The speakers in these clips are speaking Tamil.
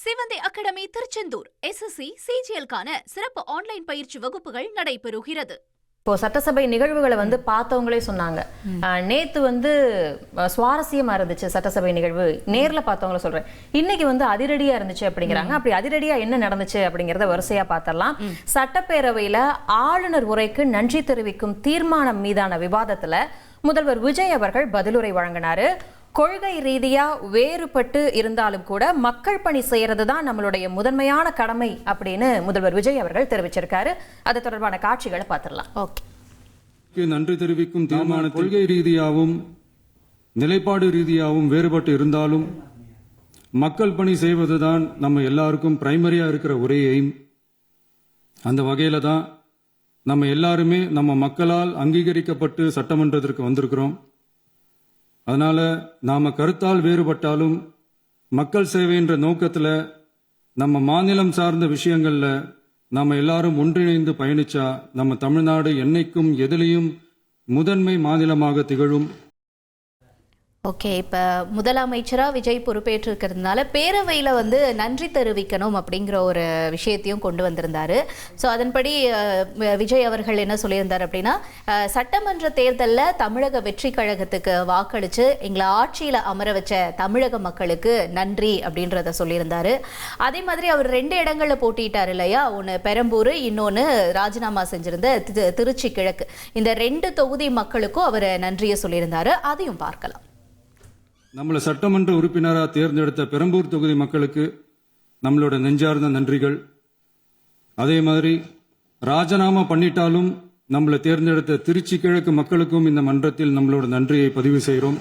சிவந்தி அகாடமி திருச்செந்தூர் SSC CGL-க்கான சிறப்பு ஆன்லைன் பயிற்சி வகுப்புகள் நடைபெறுகிறது. இப்போ சட்டசபை நிகழ்வுகளை பார்த்தவங்களே சொன்னாங்க. நேத்து சுவாரஸ்யமா இருந்துச்சு சட்டசபை நிகழ்வு, நேர்ல பார்த்தவங்கள சொல்றேன். இன்னைக்கு அதிரடியா இருந்துச்சு அப்படிங்கிறாங்க. அப்படி அதிரடியா என்ன நடந்துச்சு அப்படிங்கறத வரிசையா பார்த்தரலாம். சட்டப்பேரவையில ஆளுநர் உரைக்கு நன்றி தெரிவிக்கும் தீர்மானம் மீதான விவாதத்துல முதல்வர் விஜய் அவர்கள் பதிலுரை வழங்கினாரு. கொள்கை ரீதியா வேறுபட்டு இருந்தாலும் கூட மக்கள் பணி செய்யறதுதான் நம்மளுடைய முதன்மையான கடமை அப்படின்னு முதல்வர் விஜய் அவர்கள் தெரிவிச்சிருக்காரு. அது தொடர்பான காட்சிகளை பார்த்திடலாம். ஓகே, நன்றி தெரிவிக்கும் தீர்மானம் கொள்கை ரீதியாகவும் நிலைப்பாடு ரீதியாகவும் வேறுபட்டு இருந்தாலும் மக்கள் பணி செய்வதுதான் நம்ம எல்லாருக்கும் பிரைமரியா இருக்கிற ஒரே எய்ம். அந்த வகையில தான் நம்ம எல்லாருமே நம்ம மக்களால் அங்கீகரிக்கப்பட்டு சட்டமன்றத்திற்கு வந்திருக்கிறோம். அதனால நாம கருத்தால் வேறுபட்டாலும் மக்கள் சேவை என்ற நோக்கத்துல நம்ம மாநிலம் சார்ந்த விஷயங்கள்ல நாம எல்லாரும் ஒன்றிணைந்து பயணிச்சா நம்ம தமிழ்நாடு என்னைக்கும் எதிலையும் முதன்மை மாநிலமாக திகழும். ஓகே, இப்போ முதலமைச்சராக விஜய் பொறுப்பேற்றிருக்கிறதுனால பேரவையில் நன்றி தெரிவிக்கணும் அப்படிங்கிற ஒரு விஷயத்தையும் கொண்டு வந்திருந்தாரு. ஸோ அதன்படி விஜய் அவர்கள் என்ன சொல்லியிருந்தார் அப்படின்னா, சட்டமன்ற தேர்தலில் தமிழக வெற்றி கழகத்துக்கு வாக்களித்து எங்களை ஆட்சியில் அமர வச்ச தமிழக மக்களுக்கு நன்றி அப்படின்றத சொல்லியிருந்தாரு. அதே மாதிரி அவர் 2 இடங்களில் போட்டிட்டார் இல்லையா, ஒன்று பெரம்பூர், இன்னொன்று ராஜினாமா செஞ்சிருந்த திருச்சி கிழக்கு. இந்த 2 தொகுதி மக்களுக்கும் அவர் நன்றியை சொல்லியிருந்தாரு. அதையும் பார்க்கலாம். நம்மளை சட்டமன்ற உறுப்பினராக தேர்ந்தெடுத்த பெரம்பூர் தொகுதி மக்களுக்கு நம்மளோட நெஞ்சார்ந்த நன்றிகள். அதே மாதிரி ராஜினாமா பண்ணிட்டாலும் நம்மளை தேர்ந்தெடுத்த திருச்சி கிழக்கு மக்களுக்கும் இந்த மன்றத்தில் நம்மளோட நன்றியை பதிவு செய்கிறோம்.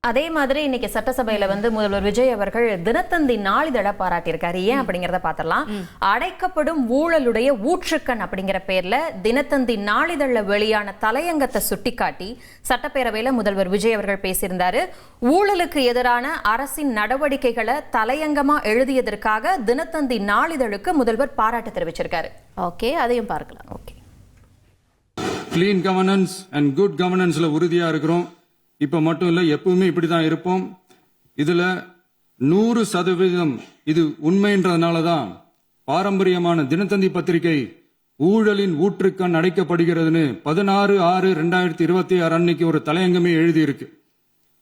அதே மாதிரி இன்னைக்கு சட்டசபையில முதல்வர் விஜய் அவர்கள் தினத்தந்தி நாளிதழ பாராட்டியிருக்காரு. ஏன் அப்படிங்கறத பாத்திரலாம். அடைக்கப்படும் ஊழலுடைய ஊற்றுக்கண் அப்படிங்கிற பேர்ல தினத்தந்தி நாளிதழ வெளியான தலையங்கத்தை சுட்டிக்காட்டி சட்டப்பேரவையில முதல்வர் விஜய் அவர்கள் பேசியிருந்தாரு. ஊழலுக்கு எதிரான அரசின் நடவடிக்கைகளை தலையங்கமா எழுதியதற்காக தினத்தந்தி நாளிதழுக்கு முதல்வர் பாராட்டு தெரிவிச்சிருக்காரு. ஓகே, அதையும் பார்க்கலாம். Okay, clean governance and good கவர்னன்ஸ்ல உறுதியா இருக்கிறோம். இப்ப மட்டும் இல்ல, எப்பவுமே இப்படிதான் இருப்போம். இதுல 100% இது உண்மைன்றதுனாலதான் பாரம்பரியமான தினத்தந்தி பத்திரிகை ஊழலின் ஊற்றுக்கண் அடைக்கப்படுகிறதுன்னு 16/6/2026 அன்னைக்கு ஒரு தலையங்கமே எழுதியிருக்கு.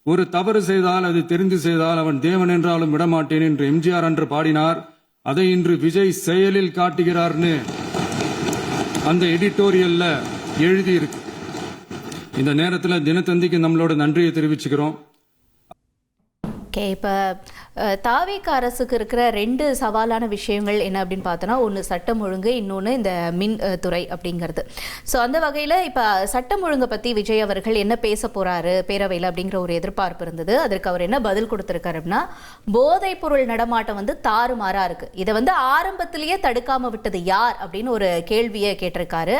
ஒரு தவறு செய்தால் அது தெரிந்து செய்தால் அவன் தேவன் என்றாலும் விடமாட்டேன் என்று எம்ஜிஆர் அன்று பாடினார். அதை இன்று விஜய் செயலில் காட்டுகிறார்னு அந்த எடிட்டோரியல்ல எழுதியிருக்கு. இந்த நேரத்தில் தினத்தந்திக்கு நம்மளோட நன்றியை தெரிவிச்சுக்கிறோம். ஓகே, இப்போ தாவேக அரசுக்கு இருக்கிற 2 சவாலான விஷயங்கள் என்ன அப்படின்னு பார்த்தோன்னா, ஒன்று சட்டம் ஒழுங்கு, இன்னொன்று இந்த மின் துறை அப்படிங்கிறது. ஸோ அந்த வகையில் இப்போ சட்டம் ஒழுங்கை பற்றி விஜய் அவர்கள் என்ன பேச போகிறாரு பேரவையில் அப்படிங்கிற ஒரு எதிர்பார்ப்பு இருந்தது. அதற்கு அவர் என்ன பதில் கொடுத்துருக்காரு அப்படின்னா, போதைப் பொருள் நடமாட்டம் தாறுமாறாக இருக்குது, இதை ஆரம்பத்திலேயே தடுக்காமல் விட்டது யார் அப்படின்னு ஒரு கேள்வியை கேட்டிருக்காரு.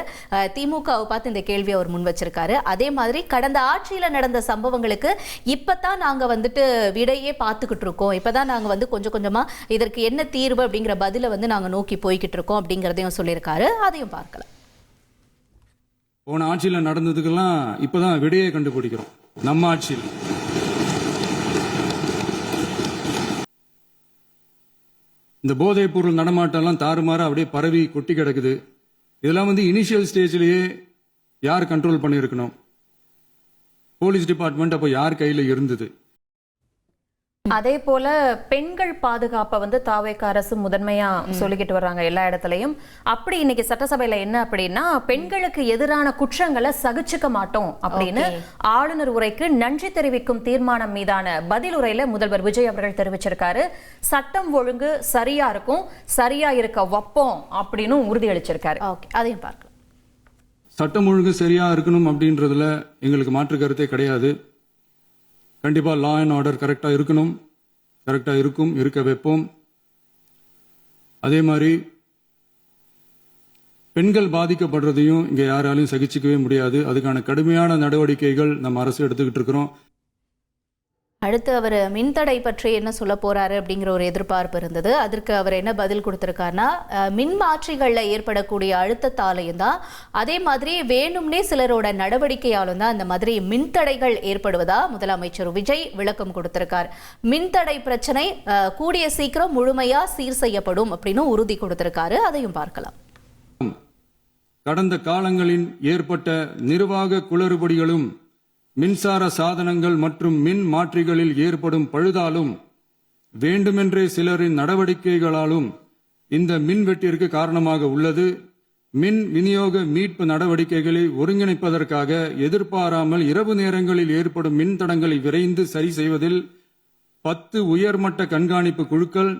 திமுகவை பார்த்து இந்த கேள்வியை அவர் முன் வச்சிருக்காரு. அதே மாதிரி கடந்த ஆட்சியில் நடந்த சம்பவங்களுக்கு இப்போ தான் நாங்கள் விடையே பார்த்துக்கிட்டு இருக்கோம், இப்பதான் நாங்க கொஞ்சம் கொஞ்சமா இதற்கு என்ன தீர்வு அப்படிங்கிற பதில நாங்க நோக்கி போய்கிட்டு இருக்கோம் அப்படிங்கறதையும் சொல்லியிருக்காரு. அதையும் பார்க்கலாம். போன ஆட்சியில் நடந்ததுக்கெல்லாம் இப்பதான் விடையை கண்டுபிடிக்கிறோம். நம்ம ஆட்சியில் இந்த போதைப் பொருள் நடமாட்டம் தாறுமாற அப்படியே பரவி கொட்டி கிடக்குது. இதெல்லாம் இனிஷியல் ஸ்டேஜ்லயே யார் கண்ட்ரோல் பண்ணியிருக்கணும்? போலீஸ் டிபார்ட்மெண்ட் அப்போ யார் கையில இருந்தது? அதே போல பெண்கள் பாதுகாப்பை தாவேக அரசு முதன்மையா சொல்லிக்கிட்டு வர்றாங்க எல்லா இடத்துலயும். அப்படி இன்னைக்கு சட்டசபையில என்ன அப்படின்னா, பெண்களுக்கு எதிரான குற்றங்களை சகிச்சுக்க மாட்டோம் அப்படின்னு ஆளுநர் உரைக்கு நன்றி தெரிவிக்கும் தீர்மானம் மீதான பதிலுரையில முதல்வர் விஜய் அவர்கள் தெரிவிச்சிருக்காரு. சட்டம் ஒழுங்கு சரியா இருக்கும், சரியா இருக்க வைப்போம் அப்படின்னு உறுதியளிச்சிருக்காரு. அதையும் பார்க்கலாம். சட்டம் ஒழுங்கு சரியா இருக்கணும் அப்படின்றதுல எங்களுக்கு மாற்று கருத்தே கிடையாது. கண்டிப்பா லா அண்ட் ஆர்டர் கரெக்டா இருக்கணும், கரெக்டா இருக்கும், இருக்க வைப்போம். அதே மாதிரி பெண்கள் பாதிக்கப்படுறதையும் இங்க யாராலையும் சகிச்சுக்கவே முடியாது. அதுக்கான கடுமையான நடவடிக்கைகள் நம்ம அரசு எடுத்துக்கிட்டு இருக்கிறோம். அடுத்து அவர் மின்தடை பற்றி என்ன சொல்ல போறாரு அப்படிங்கிற ஒரு எதிர்பார்ப்பு இருந்தது. அதற்கு அவர் என்ன பதில் கொடுத்திருக்காருன்னா, மின் மாற்றிகளில் ஏற்படக்கூடிய அழுத்தத்தாலையும் தான், அதே மாதிரி வேணும்னே சிலரோட நடவடிக்கையாலும் தான் இந்த மாதிரி மின்தடைகள் ஏற்படுவதா முதலமைச்சர் விஜய் விளக்கம் கொடுத்திருக்கார். மின்தடை பிரச்சனை கூடிய சீக்கிரம் முழுமையா சீர் செய்யப்படும் அப்படின்னு உறுதி கொடுத்திருக்காரு. அதையும் பார்க்கலாம். கடந்த காலங்களில் ஏற்பட்ட நிர்வாக குளறுபடிகளும் மின்சார சாதனங்கள் மற்றும் மின் மாற்றிகளில் ஏற்படும் பழுதாலும் வேண்டுமென்றே சிலரின் நடவடிக்கைகளாலும் இந்த மின்வெட்டிற்கு காரணமாக உள்ளது. மின் விநியோக மீட்பு நடவடிக்கைகளை ஒருங்கிணைப்பதற்காக எதிர்பாராமல் இரவு நேரங்களில் ஏற்படும் மின் தடங்களை விரைந்து சரி செய்வதில் 10 உயர்மட்ட கண்காணிப்பு குழுக்கள்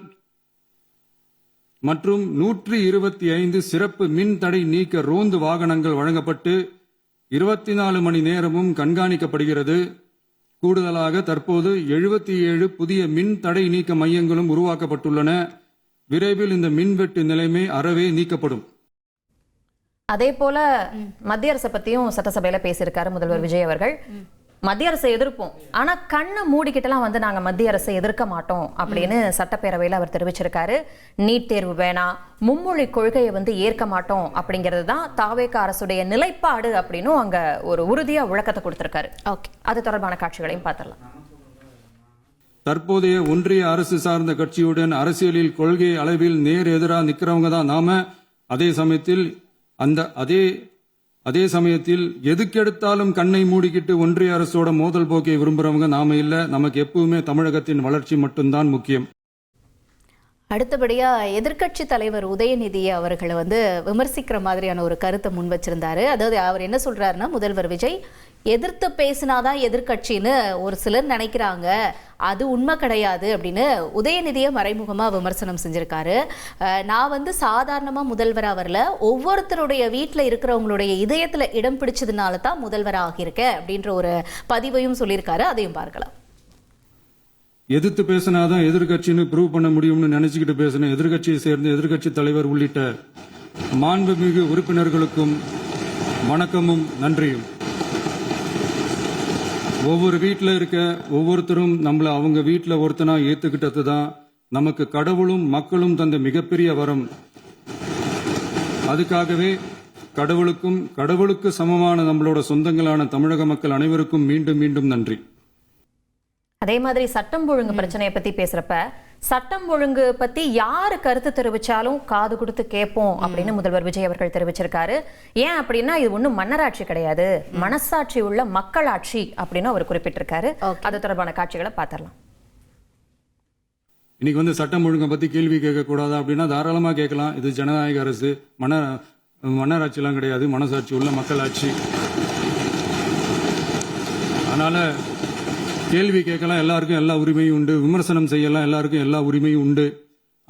மற்றும் 125 சிறப்பு மின் தடை நீக்க ரோந்து வாகனங்கள் வழங்கப்பட்டு 24 மணி நேரமும் கண்காணிக்கப்படுகிறது. கூடுதலாக தற்போது 77 புதிய மின் தடை நீக்க மையங்களும் உருவாக்கப்பட்டுள்ளன. விரைவில் இந்த மின்வெட்டு நிலைமை அறவே நீக்கப்படும். அதே போல மத்திய அரசை பத்தியும் சட்டசபையில பேசியிருக்காரு முதல்வர் விஜய் அவர்கள். மத்திய அரசை எதிர்ப்போம், ஆனா கண்ணை மூடிக்கிட்டலாம் நாங்க மத்திய அரசை எதிர்க்க மாட்டோம் அப்படின்னு சட்டப்பேரவையில் அவர் தெரிவிச்சிருக்காரு. நீட் தேர்வு வேணாம், மும்மொழி கொள்கையை ஏற்க மாட்டோம் அப்படிங்கிறது தான் தாவேக அரசுடைய நிலைப்பாடு அப்படின்னு அங்க ஒரு உறுதியா விளக்கத்தை கொடுத்திருக்காரு. அது தொடர்பான காட்சிகளையும் பார்த்துடலாம். தற்போதைய ஒன்றிய அரசு சார்ந்த கட்சியுடன் அரசியலில் கொள்கை அளவில் நேர் எதிராக நிக்கிறவங்க தான் நாம. அதே சமயத்தில் எதுக்கெடுத்தாலும் கண்ணை மூடிக்கிட்டு ஒன்றிய அரசோட மோதல் போக்கை விரும்புறவங்க நாம இல்ல. நமக்கு எப்பவுமே தமிழகத்தின் வளர்ச்சி மட்டும்தான் முக்கியம். அடுத்தபடியா எதிர்க்கட்சி தலைவர் உதயநிதி அவர்களை விமர்சிக்கிற மாதிரியான ஒரு கருத்தை முன் வச்சிருந்தாரு. அதாவது அவர் என்ன சொல்றாருன்னா, முதல்வர் விஜய் எதிர்த்து பேசினாதான் எதிர்க்கட்சின்னு ஒரு சிலர் நினைக்கிறாங்க, அது உண்மை கிடையாது அப்படின்னு உதயநிதியை மறைமுகமா விமர்சனம் செஞ்சிருக்காரு. நான் சாதாரணமா முதல்வரா வரல, ஒவ்வொருத்தருடைய வீட்டில் இருக்கிறவங்களுடைய இதயத்துல இடம் பிடிச்சதுனால தான் முதல்வர் ஆகியிருக்கேன் அப்படின்ற ஒரு பதிவையும் சொல்லியிருக்காரு. அதையும் பார்க்கலாம். எதிர்த்து பேசினாதான் எதிர்கட்சின்னு ப்ரூவ் பண்ண முடியும்னு நினைச்சுக்கிட்டு பேசின எதிர்கட்சியை சேர்ந்த எதிர்கட்சி தலைவர் உள்ளிட்ட மாண்புமிகு உறுப்பினர்களுக்கும் வணக்கமும் நன்றியும். ஒவ்வொரு வீட்டில் இருக்க ஒவ்வொருத்தரும் நம்மளை அவங்க வீட்டில் ஒருத்தனா ஏத்துக்கிட்டது தான் நமக்கு கடவுளும் மக்களும் தந்த மிகப்பெரிய வரம். அதுக்காகவே கடவுளுக்கு சமமான நம்மளோட சொந்தங்களான தமிழக மக்கள் அனைவருக்கும் மீண்டும் மீண்டும் நன்றி. அதே மாதிரி சட்டம் ஒழுங்கு பிரச்சனையை பத்தி பேசுறப்ப, சட்டம் ஒழுங்கு பத்தி யாரு கருத்து தெரிவிச்சாலும் காது கொடுத்து கேட்போம் அப்படின்னு முதல்வர் விஜய் அவர்கள் தெரிவிச்சிருக்காரு. ஏன் அப்படின்னா, இது ஒண்ணும் மன்னராட்சி கிடையாது, மனசாட்சி உள்ள மக்களாட்சி அப்படின்னு அவர் குறிப்பிட்டிருக்காரு. அது தொடர்பான காட்சிகளை பார்த்திடலாம். இன்னைக்கு சட்டம் ஒழுங்கை பத்தி கேள்வி கேட்க கூடாதா அப்படின்னா தாராளமா கேட்கலாம். இது ஜனநாயக அரசு, மன்னராட்சி எல்லாம் கிடையாது, மனசாட்சி உள்ள மக்களாட்சி. அதனால கேள்வி கேட்கலாம், எல்லாருக்கும் எல்லா உரிமையும் உண்டு. விமர்சனம் செய்யலாம், எல்லாருக்கும் எல்லா உரிமையும் உண்டு.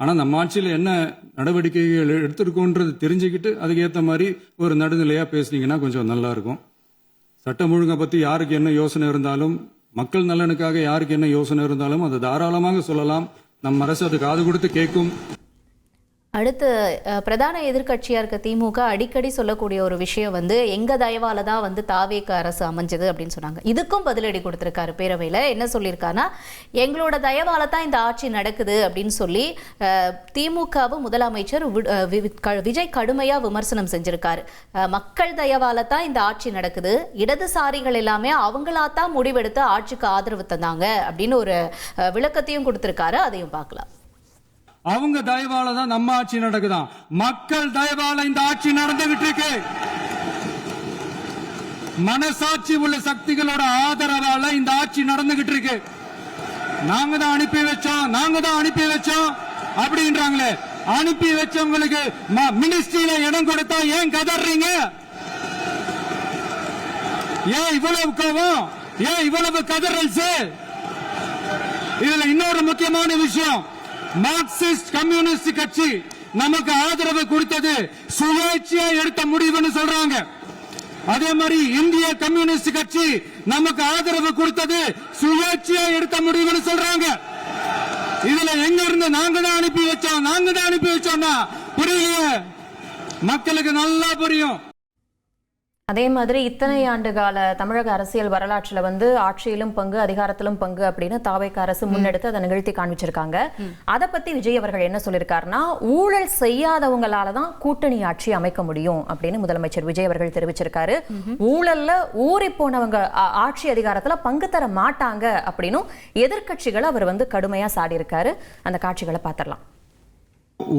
ஆனா நம்ம ஆட்சியில் என்ன நடவடிக்கைகள் எடுத்திருக்கோன்றது தெரிஞ்சுக்கிட்டு அதுக்கு ஏற்ற மாதிரி ஒரு நடுநிலையா பேசுனீங்கன்னா கொஞ்சம் நல்லா இருக்கும். சட்டம் ஒழுங்கை பத்தி யாருக்கு என்ன யோசனை இருந்தாலும், மக்கள் நலனுக்காக யாருக்கு என்ன யோசனை இருந்தாலும் அதை தாராளமாக சொல்லலாம். நம்ம அரசு அது காது கொடுத்து கேட்கும். அடுத்து பிரதான எதிர்க்கட்சியா இருக்க திமுக அடிக்கடி சொல்லக்கூடிய ஒரு விஷயம் எங்க தயவால தான் தாவேக அரசு அமைஞ்சது அப்படின்னு சொன்னாங்க. இதுக்கும் பதிலடி கொடுத்திருக்காரு பேரவையில. என்ன சொல்லியிருக்காருன்னா, எங்களோட தயவால தான் இந்த ஆட்சி நடக்குது அப்படின்னு சொல்லி திமுகவும் முதலமைச்சர் விஜய் கடுமையா விமர்சனம் செஞ்சிருக்காரு. மக்கள் தயவால தான் இந்த ஆட்சி நடக்குது, இடதுசாரிகள் எல்லாமே அவங்களா தான் முடிவெடுத்து ஆட்சிக்கு ஆதரவு தந்தாங்க அப்படின்னு ஒரு விளக்கத்தையும் கொடுத்திருக்காரு. அதையும் பார்க்கலாம். அவங்க தயவால தான் நம்ம ஆட்சி நடக்குதான். மக்கள் தயவால இந்த ஆட்சி நடந்துகிட்டு இருக்கு. மனசாட்சி உள்ள சக்திகளோட ஆதரவால இந்த ஆட்சி நடந்துகிட்டு இருக்கு. நாங்க தான் அனுப்பி வச்சோம் அப்படின்றாங்களே. அனுப்பி வச்சவங்களுக்கு மினிஸ்ட்ரியில இடம் கொடுத்தா ஏன் கதறீங்க? ஏன் இவ்வளவு கோவம்? ஏன் இவ்வளவு கதறல்? இதுல இன்னொரு முக்கியமான விஷயம், மார்க்சிஸ்ட் கம்யூனிஸ்ட் கட்சி நமக்கு ஆதரவு கொடுத்தது சுயேட்சையா எடுத்த முடிவுன்னு சொல்றாங்க. அதே மாதிரி இந்திய கம்யூனிஸ்ட் கட்சி நமக்கு ஆதரவு கொடுத்தது சுயேட்சையா எடுத்த முடிவுன்னு சொல்றாங்க. இதுல எங்க இருந்து நாங்க தான் அனுப்பி வச்சோம்னா புரியல, மக்களுக்கு நல்லா புரியும். அதே மாதிரி இத்தனை ஆண்டு கால தமிழக அரசியல் வரலாற்றுல வந்து ஆட்சியிலும் பங்கு அதிகாரத்திலும் பங்கு அப்படின்னு தாவேக அரசு முன்னெடுத்து அதை நிகழ்த்தி காண்பிச்சிருக்காங்க. அதை பத்தி விஜய் அவர்கள் என்ன சொல்லியிருக்காருன்னா, ஊழல் செய்யாதவங்களாலதான் கூட்டணி ஆட்சி அமைக்க முடியும் அப்படின்னு முதலமைச்சர் விஜய் அவர்கள் தெரிவிச்சிருக்காரு. ஊழல்ல ஊறி போனவங்க ஆட்சி அதிகாரத்துல பங்கு தர மாட்டாங்க அப்படின்னு எதிர்க்கட்சிகளை அவர் வந்து கடுமையா சாடி இருக்காரு. அந்த காட்சிகளை பார்த்திடலாம்.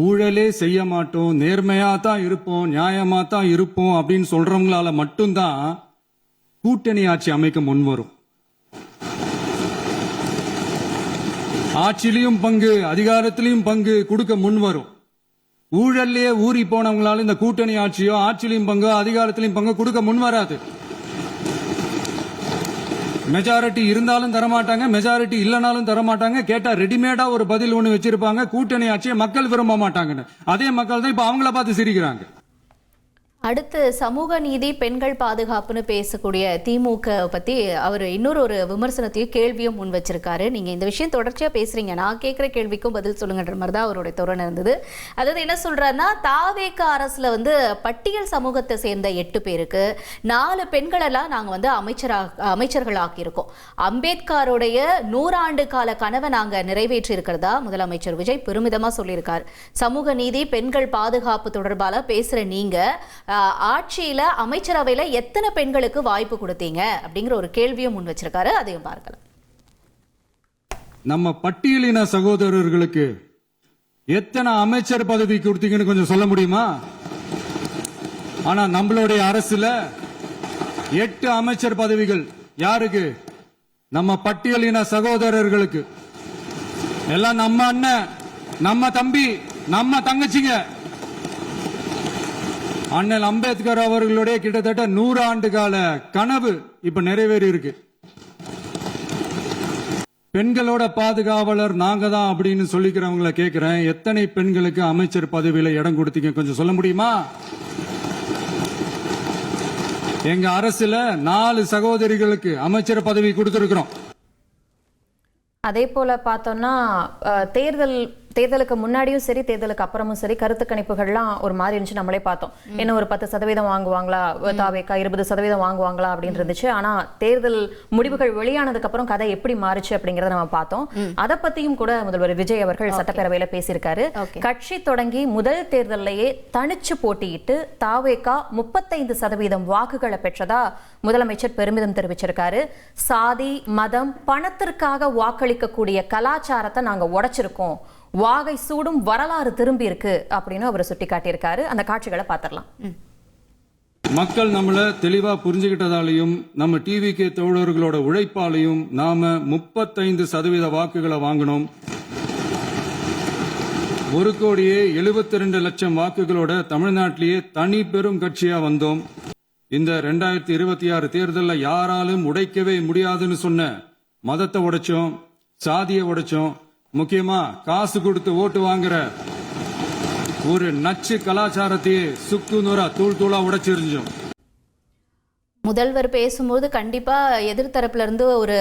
ஊழலே செய்ய மாட்டோம், நேர்மையா தான் இருப்போம், நியாயமா தான் இருப்போம் அப்படின்னு சொல்றவங்களால மட்டும்தான் கூட்டணி ஆட்சி அமைக்க முன்வரும். ஆட்சியிலையும் பங்கு அதிகாரத்திலையும் பங்கு கொடுக்க முன்வரும். ஊழல்லையே ஊறி போனவங்களால இந்த கூட்டணி ஆட்சியோ ஆட்சியிலையும் பங்கு அதிகாரத்திலையும் பங்கு கொடுக்க முன்வராது. மெஜாரிட்டி இருந்தாலும் தரமாட்டாங்க, மெஜாரிட்டி இல்லனாலும் தரமாட்டாங்க. கேட்டா ரெடிமேடா ஒரு பதில் ஒண்ணு வச்சிருப்பாங்க, கூட்டணி ஆட்சியை மக்கள் விரும்ப மாட்டாங்கன்னு. அதே மக்கள் தான் இப்ப அவங்கள பார்த்து சிரிக்கிறாங்க. அடுத்து சமூக நீதி பெண்கள் பாதுகாப்புன்னு பேசக்கூடிய திமுக பத்தி அவர் இன்னொரு விமர்சனத்தையும் கேள்வியும் முன் வச்சிருக்காரு. நீங்க இந்த விஷயம் தொடர்ச்சியா பேசுறீங்க, நான் கேட்கிற கேள்விக்கும் பதில் சொல்லுங்கன்ற மாதிரி தான் அவருடைய தோரணை இருந்தது. அதாவது என்ன சொல்றாருன்னா, தாவேக அரசுல வந்து பட்டியல் சமூகத்தை சேர்ந்த 8 பேருக்கு 4 பெண்களெல்லாம் நாங்க வந்து அமைச்சர்கள் ஆக்கியிருக்கோம். அம்பேத்கருடைய 100 ஆண்டு கால கனவை நாங்க நிறைவேற்றி இருக்கிறதா முதலமைச்சர் விஜய் பெருமிதமா சொல்லியிருக்காரு. சமூக நீதி பெண்கள் பாதுகாப்பு தொடர்பால பேசுற நீங்க ஆட்சியில அமைச்சரவையில எத்தனை பெண்களுக்கு வாய்ப்பு கொடுத்தீங்க அப்படிங்கிற ஒரு கேள்வியும் முன் வச்சிருக்காரு. அதையும் பார்க்கலாம். நம்ம பட்டியலின சகோதரர்களுக்கு எத்தனை அமைச்சர் பதவி கொடுத்தீங்கன்னு கொஞ்சம் சொல்ல முடியுமா? ஆனா நம்மளுடைய அரசுல 8 அமைச்சர் பதவிகள் யாருக்கு? நம்ம பட்டியலின சகோதரர்களுக்கு. எல்லாம் நம்ம அண்ணன், நம்ம தம்பி, நம்ம தங்கச்சிங்க. அண்ணல் அம்பேத்கர் அவர்களுடைய கிட்டத்தட்ட 100 ஆண்டு கால கனவு இப்ப நிறைவேறி இருக்கு. பெண்களோட பாதுகாவலர் நாங்க தான் அப்படின்னு சொல்லிக்கிறவங்களை கேட்கிறேன், எத்தனை பெண்களுக்கு அமைச்சர் பதவியில இடம் கொடுத்தீங்க கொஞ்சம் சொல்ல முடியுமா? எங்க அரசுல 4 சகோதரிகளுக்கு அமைச்சர் பதவி கொடுத்திருக்கிறோம். அதே போல பார்த்தோம்னா தேர்தலுக்கு முன்னாடியும் சரி தேர்தலுக்கு அப்புறமும் சரி கருத்து கணிப்புகள்லாம் ஒரு மாதிரி இருந்துச்சு. நம்மளே பார்த்தோம், என்ன ஒரு 10% வாங்குவாங்களா தாவேகா, 20% வாங்குவாங்களா அப்படின்னு இருந்துச்சு. ஆனா தேர்தல் முடிவுகள் வெளியானதுக்கு அப்புறம் கதை எப்படி மாறுச்சு அப்படிங்கறத நம்ம பார்த்தோம். அதை பத்தியும் கூட முதல்வர் விஜய் அவர்கள் சட்டப்பேரவையில பேசியிருக்காரு. கட்சி தொடங்கி முதல் தேர்தலையே தனிச்சு போட்டியிட்டு தாவேகா 35% வாக்குகளை பெற்றதா முதலமைச்சர் பெருமிதம் தெரிவிச்சிருக்காரு. சாதி மதம் பணத்திற்காக வாக்களிக்கக்கூடிய கலாச்சாரத்தை நாங்க உடைச்சிருக்கோம், வாகை சூடும் வரலாறு திரும்பி இருக்கு அப்படின்னு அவர் சுட்டிக்காட்டியிருக்காரு. அந்த காட்சிகளை பார்த்திடலாம். மக்கள் நம்மள தெளிவா புரிஞ்சுக்கிட்டதாலையும் நம்ம டிவிகே தோழர்களோட உழைப்பாலையும் நாம 35% வாக்குகளை வாங்கினோம். 1,72,00,000 வாக்குகளோட தமிழ்நாட்டிலேயே தனி பெரும் கட்சியா வந்தோம். இந்த 2026 தேர்தலில் யாராலும் உடைக்கவே முடியாதுன்னு சொன்ன மதத்தை உடைச்சோம், சாதியை உடைச்சோம், முக்கியமா காசு கொடுத்து ஓட்டு வாங்குற ஒரு நச்சு கலாச்சாரத்தையே சுக்கு நூறா தூள் தூளா உடைச்சிருந்தோம். முதல்வர் பேசும்போது கண்டிப்பா எதிர்த்தரப்புல இருந்து ஒரு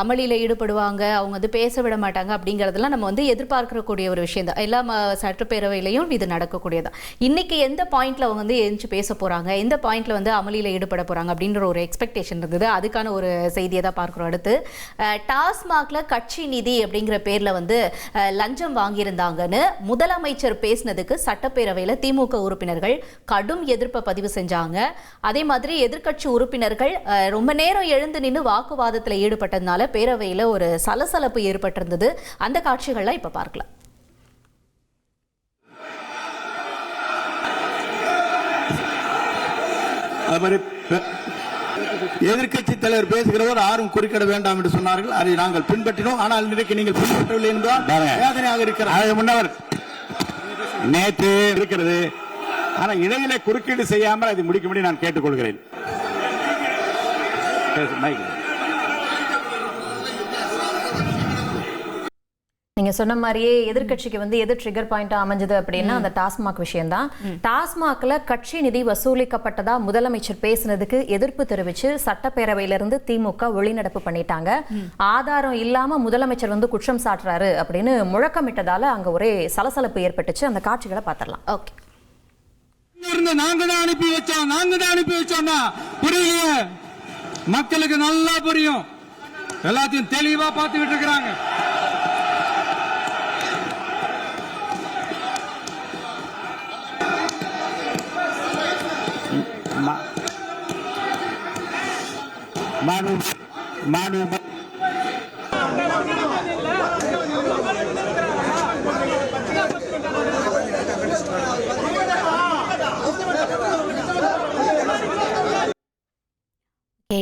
அமளியில ஈடுபடுவாங்க, அவங்க வந்து பேச விட மாட்டாங்க அப்படிங்கறதெல்லாம் நம்ம வந்து எதிர்பார்க்கக்கூடிய ஒரு விஷயம் தான். எல்லா சட்டப்பேரவையிலையும் இது நடக்கக்கூடியதான். இன்னைக்கு எந்த பாயிண்ட்ல அவங்க வந்து எழுந்து பேச போறாங்க, எந்த பாயிண்ட்ல வந்து அமளியில ஈடுபட போறாங்க அப்படின்ற ஒரு எக்ஸ்பெக்டேஷன் இருந்தது. அதுக்கான ஒரு செய்தியை தான் பார்க்கிறோம். அடுத்து டாஸ்மாக்ல கட்சி நிதி அப்படிங்கிற பேர்ல வந்து லஞ்சம் வாங்கியிருந்தாங்கன்னு முதலமைச்சர் பேசினதுக்கு சட்டப்பேரவையில திமுக உறுப்பினர்கள் கடும் எதிர்ப்பை பதிவு செஞ்சாங்க. அதே மாதிரி எதிர்க்கட்சி உறுப்பினர்கள் ரொம்ப நேரம் எழுந்து நின்று வாக்குவாதத்தில் ஈடுபட்டதுனால பேரவையில் ஒரு சலசலப்பு ஏற்பட்டிருந்தது. அந்த காட்சிகள்லாம் இப்ப பார்க்கலாம். எதிர்க்கட்சி தலைவர் பேசுகிறவர் யாரும் குறுக்கிட வேண்டாம் என்று சொன்னார்கள். அதை நாங்கள் பின்பற்றினோம். ஆனால் இன்றைக்கு நீங்கள் பின்பற்றவில்லை என்றால் வேதனையாக இருக்கிறார். முன்னவர் நேற்று இருக்கிறது, ஆனா இடையில குறுக்கீடு செய்யாமல் அதை முடிக்கும்படி நான் கேட்டுக்கொள்கிறேன். நீங்க சொன்ன மாதிரியே எதிர்க்கட்சிக்கு வந்து எது ட்ரிகர் பாயிண்டா அமைஞ்சது அப்படின்னா அந்த டாஸ்மாக் விஷயம் தான். டாஸ்மாக்ல கட்சி நிதி வசூலிக்கப்பட்டதா முதலமைச்சர் பேசினதுக்கு எதிர்ப்பு தெரிவிச்சு சட்டப்பேரவையிலிருந்து திமுக வெளிநடப்பு பண்ணிட்டாங்க. ஆதாரம் இல்லாம முதலமைச்சர் வந்து குற்றம் சாட்டுறாரு அப்படின்னு முழக்கமிட்டதால அங்க ஒரே சலசலப்பு ஏற்பட்டுச்சு. அந்த காட்சிகளை பார்த்திடலாம். ஓகே. நாங்க தான் அனுப்பி வச்சோம்னா புரியலையே, மக்களுக்கு நல்லா புரியும், எல்லாத்தையும் தெளிவா பார்த்துக்கிட்டு இருக்கிறாங்க.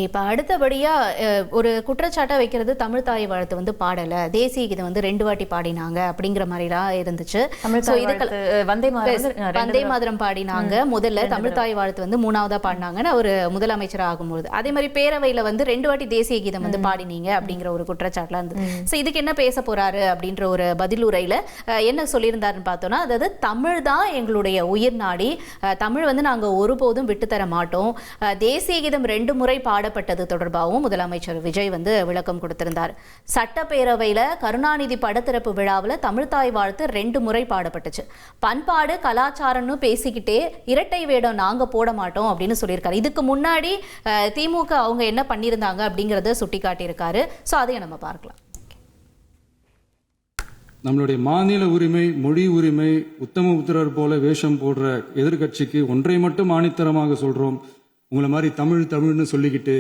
இப்போ அடுத்தபடியாக ஒரு குற்றச்சாட்டை வைக்கிறது தமிழ் தாய் வாழ்த்து வந்து பாடலை, தேசிய கீதம் வந்து 2 வாட்டி பாடினாங்க அப்படிங்கிற மாதிரிலாம் இருந்துச்சு. வந்தே மாதரம் பாடினாங்க முதல்ல, தமிழ் தாய் வாழ்த்து வந்து 3ஆவதா பாடினாங்கன்னு அவர் முதலமைச்சர் ஆகும்போது. அதே மாதிரி பேரவையில் வந்து 2 வாட்டி தேசிய கீதம் வந்து பாடினீங்க அப்படிங்கிற ஒரு குற்றச்சாட்டுலாம் இருந்தது. ஸோ இதுக்கு என்ன பேச போறாரு அப்படின்ற ஒரு பதிலுரையில் என்ன சொல்லியிருந்தாருன்னு பார்த்தோன்னா, அதாவது தமிழ் தான் எங்களுடைய உயிர் நாடி, தமிழ் வந்து நாங்கள் ஒருபோதும் விட்டுத்தர மாட்டோம், தேசிய கீதம் 2 முறை பாடப்பட்டது தொடர்பாகவும் முதலமைச்சர் விஜய் வந்து விளக்கம் கொடுத்திருந்தார். சட்டப்பேரவையில கருணாநிதி படத்திறப்பு விழாவில் தமிழ்தாய் வாழ்த்து 2 முறை பாடப்பட்டுச்சு. பண்பாடு கலாச்சாரம்னு பேசிக்கிட்டே இரட்டை வேடம் நாங்க போட மாட்டோம் அப்படின்னு சொல்லியிருக்காரு. இதுக்கு முன்னாடி திமுக அவங்க என்ன பண்ணியிருந்தாங்க அப்படிங்கறத சுட்டி காட்டியிருக்காரு. ஸோ அதையும் நம்ம பார்க்கலாம். நம்மளுடைய மாநில உரிமை, மொழி உரிமை, உத்தம உத்தரர் போல வேஷம் போடுற எதிர்கட்சிக்கு ஒன்றை மட்டும் ஆணித்தரமாக சொல்றோம், உங்களை மாதிரி தமிழ்னு சொல்லிக்கிட்டு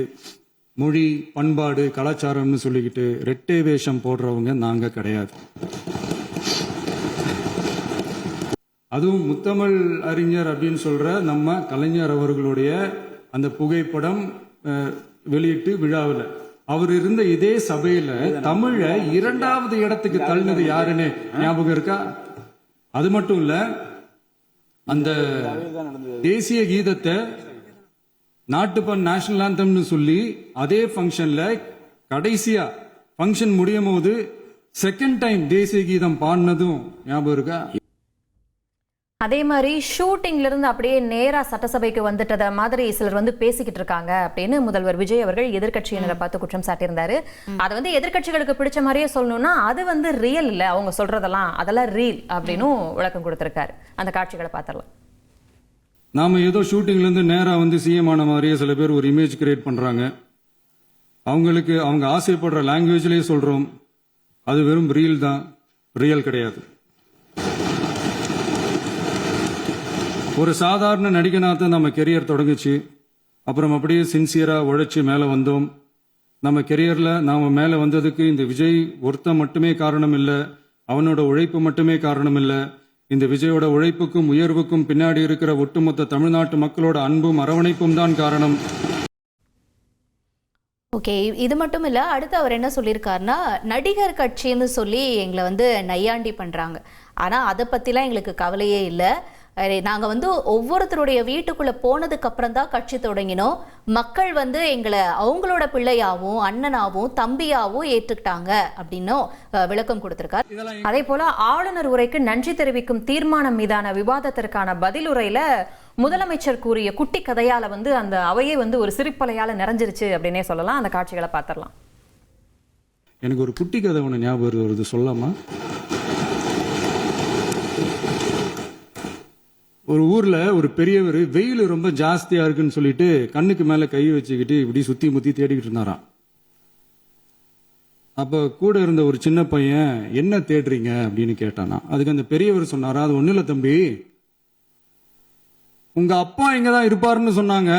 மொழி பண்பாடு கலாச்சாரம்னு சொல்லிக்கிட்டு ரெட்டை வேஷம் போடுறவங்க நாங்க கிடையாது. அதுவும் முத்தமிழ் அறிஞர் அப்படின்னு சொல்ற நம்ம கலைஞர் அவர்களுடைய அந்த புகைப்படம் வெளியிட்டு விழாவில் அவர் இருந்த இதே சபையில தமிழ 2வது இடத்துக்கு தள்ளினது யாருன்னு ஞாபகம் இருக்கா? அது மட்டும் இல்ல, அந்த தேசிய கீதத்தை நாட்டுப்பண் நேஷனல் ஆந்தம்னு சொல்லி அதே ஃபங்க்ஷன்ல கடைசியா ஃபங்க்ஷன் முடியும் போது செகண்ட் டைம் தேசிய கீதம் பாடினதும் ஞாபகம் இருக்கா? அதே மாதிரி ஷூட்டிங்ல இருந்து அப்படியே நேரா சட்டசபைக்கு வந்துட்டத மாதிரி சிலர் வந்து பேசிக்கிட்டு இருக்காங்க அப்படின்னு முதல்வர் விஜய் அவர்கள் எதிர்க்கட்சியினரை பார்த்து குற்றம் சாட்டியிருந்தாரு. அதை வந்து எதிர்க்கட்சிகளுக்கு பிடிச்ச மாதிரியே சொல்லணும்னா அது வந்து ரியல் இல்ல, அவங்க சொல்றதெல்லாம் அதெல்லாம் ரீல் அப்படின்னு விளக்கம் கொடுத்திருக்காரு. அந்த காட்சிகளை பார்த்துடலாம். நாம ஏதோ ஷூட்டிங்ல இருந்து நேரா வந்து சிஎம் ஆன மாதிரியே சில பேர் ஒரு இமேஜ் கிரியேட் பண்றாங்க. அவங்களுக்கு அவங்க ஆசைப்படுற லாங்குவேஜ்லயே சொல்றோம், அது வெறும் ரீல் தான், ரியல் கிடையாது. ஒரு சாதாரண நடிகனாக நம்ம கெரியர் தொடங்குச்சு, அப்புறம் அப்படியே சின்சியரா உழைச்சி மேல வந்தோம். நம்ம கெரியர்ல நாம மேல வந்ததுக்கு இந்த விஜய் ஒருத்தன் மட்டுமே காரணம் இல்ல, அவனோட உழைப்பு மட்டுமே காரணம் இல்ல, இந்த விஜயோட உழைப்புக்கும் உயர்வுக்கும் பின்னாடி இருக்கிற ஒட்டுமொத்த தமிழ்நாட்டு மக்களோட அன்பும் அரவணைப்பும் தான் காரணம். ஓகே, இது மட்டும் இல்லை, அடுத்து அவர் என்ன சொல்லியிருக்காருன்னா, நடிகர் கட்சின்னு சொல்லி எங்களை வந்து நையாண்டி பண்ணுறாங்க, ஆனால் அதை பற்றிலாம் எங்களுக்கு கவலையே இல்லை, நாங்கள் வந்து ஒவ்வொருத்தருடைய வீட்டுக்குள்ளே போனதுக்கு அப்புறம் தான் கட்சி தொடங்கினோம், மக்கள் வந்து எங்களை அவங்களோட பிள்ளையாவும் அண்ணனாவும் தம்பியாவும் ஏற்றுக்கிட்டாங்க அப்படின்னும் விளக்கம் கொடுத்திருக்காரு. அதே போல ஆளுநர் உரைக்கு நன்றி தெரிவிக்கும் தீர்மானம் மீதான விவாதத்திற்கான பதிலுரையில முதலமைச்சர் கூறிய குட்டி கதையால வந்து அந்த அவையே வந்து ஒரு சிரிப்பலையால நிறைஞ்சிருச்சு அப்படின்னே சொல்லலாம். அந்த காட்சிகளை பார்த்துடலாம். எனக்கு ஒரு குட்டி கதை ஒன்று ஞாபகம் வருது, சொல்லாமா? ஒரு ஊர்ல ஒரு பெரியவர் வெயில் ரொம்ப ஜாஸ்தியா இருக்குன்னு சொல்லிட்டு கண்ணுக்கு மேல கை வச்சுக்கிட்டு இப்படி சுத்தி முத்தி தேடிக்கிட்டு இருந்தாராம். அப்ப கூட இருந்த ஒரு சின்ன பையன், என்ன தேடுறீங்க அப்படின்னு கேட்டானா. அதுக்கு அந்த பெரியவர் சொன்னாரா, அது ஒண்ணு இல்ல தம்பி, உங்க அப்பா இங்கதான் இருப்பாருன்னு சொன்னாங்க,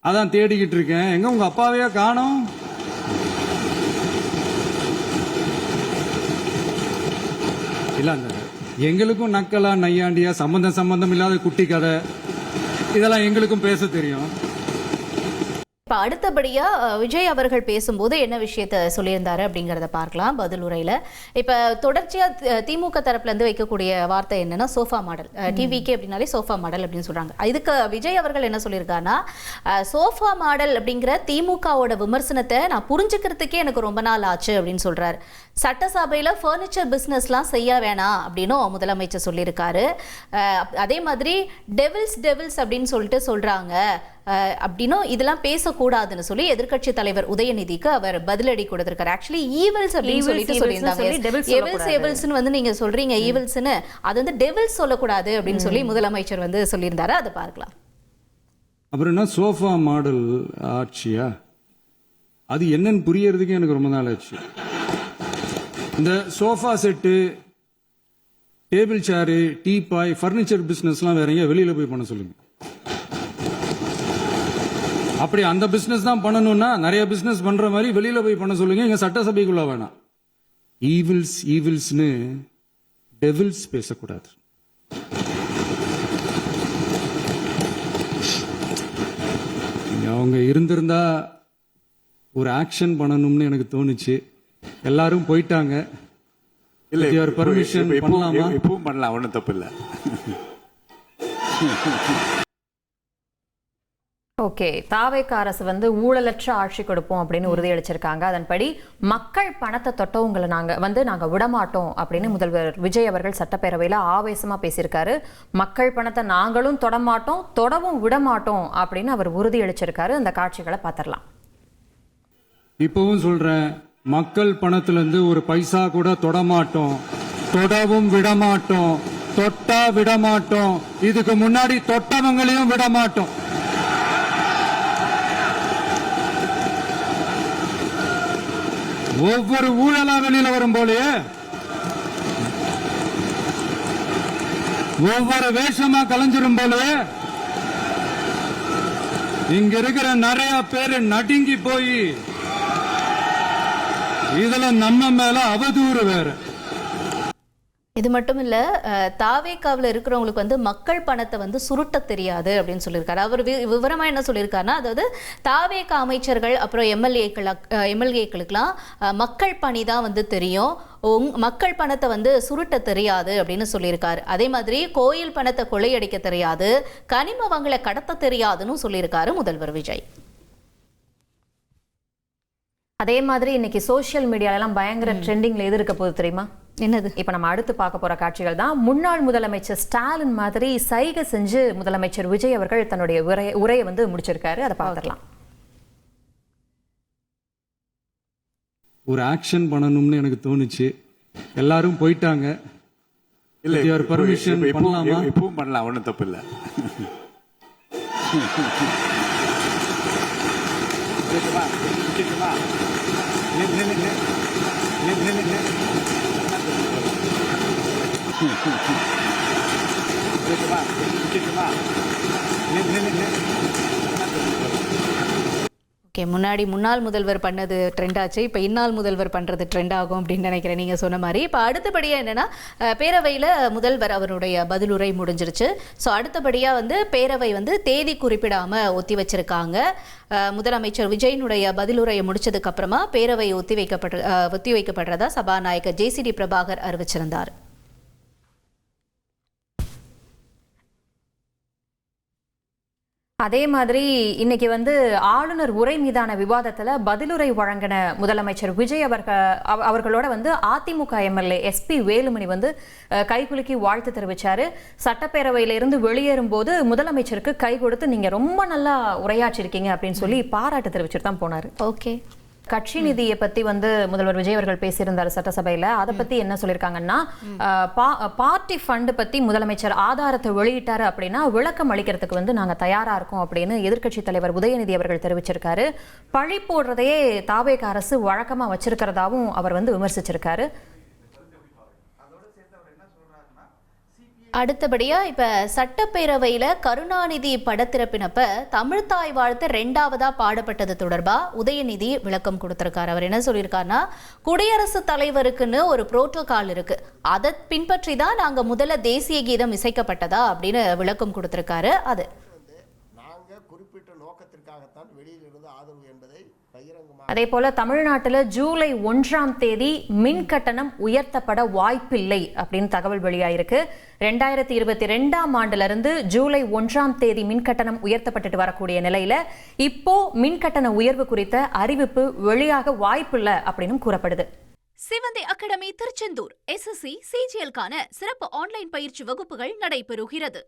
அதான் தேடிக்கிட்டு இருக்கேன், எங்க உங்க அப்பாவையா காணோம்? இல்ல, அந்த எங்களுக்கும் நக்கலா நையாண்டியா சம்பந்தம் இல்லாத குட்டி கதை இதெல்லாம் எங்களுக்கும் பேச தெரியும். இப்போ அடுத்தபடியாக விஜய் அவர்கள் பேசும்போது என்ன விஷயத்த சொல்லியிருந்தாரு அப்படிங்கிறத பார்க்கலாம் பதில் உரையில். இப்போ தொடர்ச்சியாக திமுக தரப்புலேருந்து வைக்கக்கூடிய வார்த்தை என்னன்னா சோஃபா மாடல், டிவிகே அப்படின்னாலே சோஃபா மாடல் அப்படின்னு சொல்கிறாங்க. இதுக்கு விஜய் அவர்கள் என்ன சொல்லியிருக்காருன்னா, சோஃபா மாடல் அப்படிங்கிற திமுகவோட விமர்சனத்தை நான் புரிஞ்சுக்கிறதுக்கே எனக்கு ரொம்ப நாள் ஆச்சு அப்படின்னு சொல்கிறாரு. சட்டசபையில் ஃபர்னிச்சர் பிஸ்னஸ்லாம் செய்ய வேணாம் அப்படின்னும் முதலமைச்சர் சொல்லியிருக்காரு. அதே மாதிரி டெவில்ஸ் அப்படின்னு சொல்லிட்டு சொல்கிறாங்க, அப்படின்னும் இதெல்லாம் பேசக்கூடாதுன்னு சொல்லி எதிர்க்கட்சி தலைவர் உதயநிதிக்கு அவர் பதிலடி கொடுத்திருக்காரு. ஆக்சுவலி ஈவல்ஸ் அப்படின்னு சொல்லிட்டு சொல்லியிருந்தாங்க. எவில்ஸ்னு வந்து நீங்க சொல்றீங்க ஈவல்ஸ்னு, அது வந்து டெவில்ஸ் சொல்லக்கூடாது அப்படின்னு சொல்லி முதலமைச்சர் வந்து சொல்லியிருந்தாரு. அதை பார்க்கலாம். அப்புறம் என்ன சோஃபா மாடல் ஆட்சியா, அது என்னன்னு புரியறதுக்கு எனக்கு ரொம்ப நாள் ஆச்சு. இந்த sofa set, table chair, teapoy, furniture பிசினஸ்லாம் வேற எங்க வெளியில போய் பண்ண சொல்லுங்க. அப்படி அந்த பிசினஸ் தான் பண்ணணும்னா நிறைய பிசினஸ் பண்ற மாதிரி வெளியில போய் பண்ண சொல்லுங்க. இங்க சட்டசபைக்குள்ள வேணாம். ஈவில்ஸ்னு டெவில்ஸ் பேசக்கூடாது. அவங்க இருந்திருந்தா ஒரு ஆக்ஷன் பண்ணணும்னு எனக்கு தோணுச்சு. எல்லாரும் போயிட்டாங்க. இல்ல பர்மிஷன் பண்ணலாமா? இப்பவும் பண்ணலாம், ஒன்றும் தப்பு இல்லை. ஓகே, தாவேக அரசு வந்து ஊழலற்ற ஆட்சி கொடுப்போம் அப்படின்னு உறுதியளிச்சிருக்காங்க. அதன்படி மக்கள் பணத்தை தொட்டவங்களை நாங்க விடமாட்டோம் அப்படின்னு முதல்வர் விஜய் அவர்கள் சட்டப்பேரவையில் ஆவேசமா பேசியிருக்காரு. மக்கள் பணத்தை நாங்களும் தொடமாட்டோம், தொடவும் விடமாட்டோம் அப்படின்னு அவர் உறுதியளிச்சிருக்காரு. அந்த காட்சிகளை பார்த்திடலாம். இப்பவும் சொல்றேன், மக்கள் பணத்திலிருந்து ஒரு பைசா கூட தொடமாட்டோம், தொடவும் விடமாட்டோம், தொட்டா விடமாட்டோம், இதுக்கு முன்னாடி தொட்டவங்களையும் விடமாட்டோம். ஒவ்வொரு ஊழலா வெளியில வரும் போலயே, ஒவ்வொரு வேஷமா கலைஞ்சிரும் போலயே இங்க இருக்கிற நிறைய பேரு நடுங்கி போய் இதுல நம்ம மேல அவதூறு வேற. இது மட்டும் இல்ல, தாவேகாவில் இருக்கிறவங்களுக்கு வந்து மக்கள் பணத்தை வந்து சுருட்ட தெரியாது அப்படின்னு சொல்லியிருக்காரு. அவர் விவரமா என்ன சொல்லியிருக்காருன்னா, அதாவது தாவேகா அமைச்சர்கள் அப்புறம் எம்எல்ஏக்களுக்கெல்லாம் மக்கள் பணி தான் வந்து தெரியும், மக்கள் பணத்தை வந்து சுருட்ட தெரியாது அப்படின்னு சொல்லியிருக்காரு. அதே மாதிரி கோயில் பணத்தை கொள்ளையடிக்க தெரியாது, கனிம வளங்களை கடத்த தெரியாதுன்னு சொல்லியிருக்காரு முதல்வர் விஜய். அதே மாதிரி இன்னைக்கு சோசியல் மீடியாலாம் பயங்கர ட்ரெண்டிங்ல எது இருக்க போகுது தெரியுமா? என்னது? இப்ப நம்ம அடுத்து பார்க்க போற காட்சிகள் தான். முன்னாள் முதலமைச்சர் ஸ்டாலின் மாதிரி சைகை செஞ்சு முதலமைச்சர் விஜய் அவர்கள் தன்னுடைய உரையை வந்து முடிச்சிருக்காரு. அதை பார்த்துடலாம். ஒரு ஆக்ஷன் பண்ணணும்னு எனக்கு தோணுச்சு. எல்லாரும் போயிட்டாங்க. இல்ல பர்மிஷன் பண்ணலாமா? இப்பவும் பண்ணலாம், ஒன்றும் தப்பு இல்லை. ஓகே, முன்னாள் முதல்வர் பண்ணது ட்ரெண்ட் ஆச்சு, இப்போ இந்நாள் முதல்வர் பண்ணுறது ட்ரெண்ட் ஆகும் அப்படின்னு நினைக்கிறேன் நீங்கள் சொன்ன மாதிரி. இப்போ அடுத்தபடியாக என்னென்னா, பேரவையில் முதல்வர் அவருடைய பதிலுரை முடிஞ்சிருச்சு. ஸோ அடுத்தபடியாக வந்து பேரவை வந்து தேதி குறிப்பிடாமல் ஒத்தி வச்சிருக்காங்க. முதலமைச்சர் விஜயனுடைய பதிலுரையை முடிச்சதுக்கு அப்புறமா பேரவை ஒத்தி வைக்கப்படுறதா சபாநாயகர் JCD பிரபாகர் அறிவிச்சிருந்தார். அதே மாதிரி இன்னைக்கு வந்து ஆளுநர் உரை மீதான விவாதத்துல பதிலுரை வழங்கின முதலமைச்சர் விஜய் அவர்களோட வந்து அதிமுக எம்எல்ஏ SP வேலுமணி வந்து கைகுலுக்கி வாழ்த்து தெரிவிச்சாரு. சட்டப்பேரவையிலிருந்து வெளியேறும் போது முதலமைச்சருக்கு கை கொடுத்து நீங்க ரொம்ப நல்லா உரையாற்றிருக்கீங்க அப்படின்னு சொல்லி பாராட்டு தெரிவிச்சுட்டு தான் போனாரு. ஓகே, கட்சி நிதியை பத்தி வந்து முதல்வர் விஜய் அவர்கள் பேசியிருந்தார் சட்டசபையில. அதை பத்தி என்ன சொல்லியிருக்காங்கன்னா, பார்ட்டி ஃபண்ட் பத்தி முதலமைச்சர் ஆதாரத்தை வெளியிட்டாரு அப்படின்னா விளக்கம் அளிக்கிறதுக்கு வந்து நாங்க தயாரா இருக்கோம் அப்படின்னு எதிர்க்கட்சி தலைவர் உதயநிதி அவர்கள் தெரிவிச்சிருக்காரு. பழி போடுறதையே தாவேக அரசு வழக்கமா வச்சிருக்கிறதாவும் அவர் வந்து விமர்சிச்சிருக்காரு. அடுத்தபடியா இப்ப சட்டப்பேரவையில கருணாநிதி படத்திறப்பினப்ப தமிழ்தாய் வாழ்த்து 2ஆவதா பாடப்பட்டது தொடர்பா உதயநிதி விளக்கம் கொடுத்திருக்காரு. அவர் என்ன சொல்லியிருக்காருன்னா, குடியரசுத் தலைவருக்குன்னு ஒரு புரோட்டோகால் இருக்கு, அதை பின்பற்றி தான் நாங்க முதல்ல தேசிய கீதம் இசைக்கப்பட்டதா அப்படின்னு விளக்கம் கொடுத்திருக்காரு. அது நாங்க குறிப்பிட்ட நோக்கத்திற்காகத்தான் வெளியிலிருந்து ஆதரவு என்பதை அதே போல தமிழ்நாட்டில் ஜூலை 1ஆம் தேதி மின் கட்டணம் உயர்த்தப்பட வாய்ப்பில்லை அப்படின்னு தகவல் வெளியாயிருக்கு. 2022ஆம் ஆண்டுல இருந்து ஜூலை 1ஆம் தேதி மின் கட்டணம் உயர்த்தப்பட்டு வரக்கூடிய நிலையில இப்போ மின் கட்டண உயர்வு குறித்த அறிவிப்பு வெளியாக வாய்ப்பில்லை அப்படின்னு கூறப்படுது. சிவந்தி அகாடமி திருச்செந்தூர் SSC CGL-க்கான சிறப்பு ஆன்லைன் பயிற்சி வகுப்புகள் நடைபெறுகிறது.